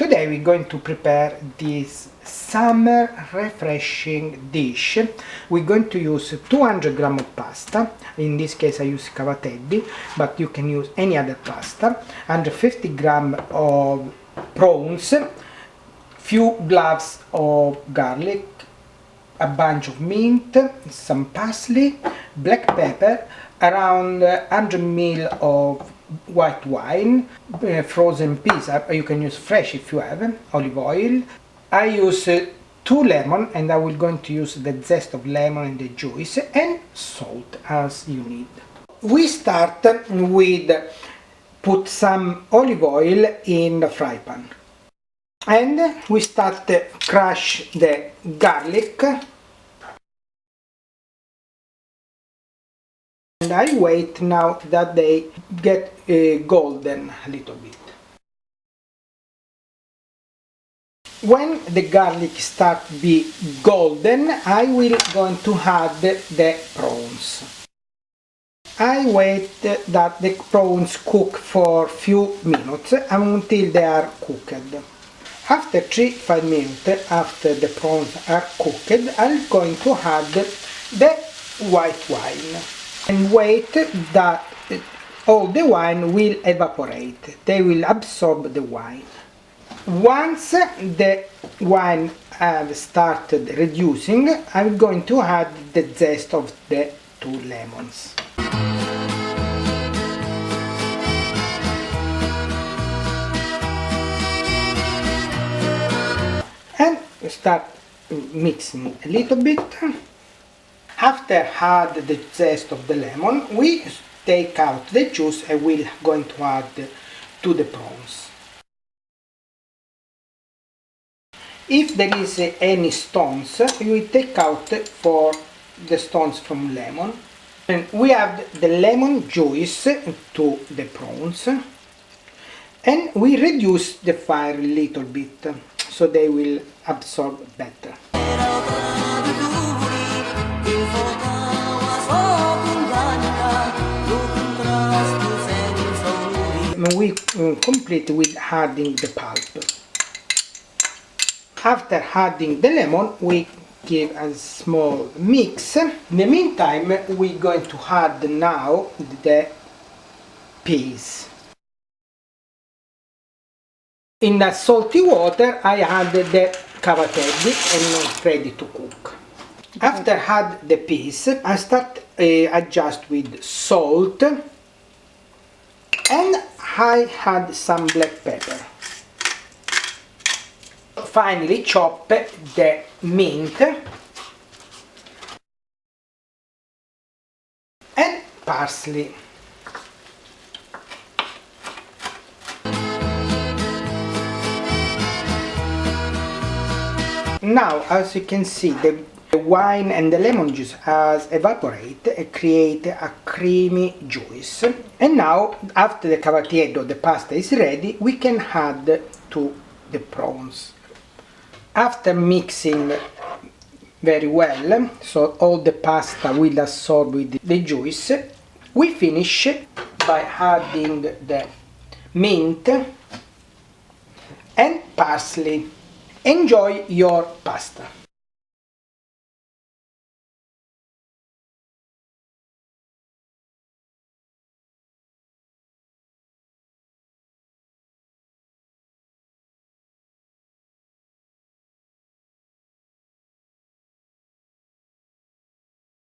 Today we're going to prepare this summer refreshing dish. We're going to use 200 grams of pasta. In this case I use cavatelli, but you can use any other pasta. 150 grams of prawns, few cloves of garlic, a bunch of mint, some parsley, black pepper, around 100 ml of white wine, frozen peas, you can use fresh if you have, olive oil. I use 2 lemon, and I will going to use the zest of lemon and the juice, and salt as you need. We start with put some olive oil in the fry pan, and we start crush the garlic. And I wait now that they get golden a little bit. When the garlic start to be golden, I will going to add the prawns. I wait that the prawns cook for few minutes until they are cooked. After 3-5 minutes after the prawns are cooked, I'm going to add the white wine. And wait that all the wine will evaporate. They will absorb the wine. Once the wine have started reducing, I'm going to add the zest of the 2 lemons. And start mixing a little bit. After add the zest of the lemon, we take out the juice and we're going to add to the prawns. If there is any stones, we take out for the stones from lemon. And we add the lemon juice to the prawns, and we reduce the fire a little bit so they will absorb better. We complete with adding the pulp. After adding the lemon, we give a small mix. In the meantime, we're going to add now the peas. In the salty water, I add the cavatelli and ready to cook. After add the peas, I start adjust with salt, and I add some black pepper. Finally chop the mint and parsley. Now, as you can see, the wine and the lemon juice has evaporated and create a creamy juice. And now, after the cavatelli, the pasta is ready, we can add to the prawns. After mixing very well, so all the pasta will absorb with the juice, we finish by adding the mint and parsley. Enjoy your pasta.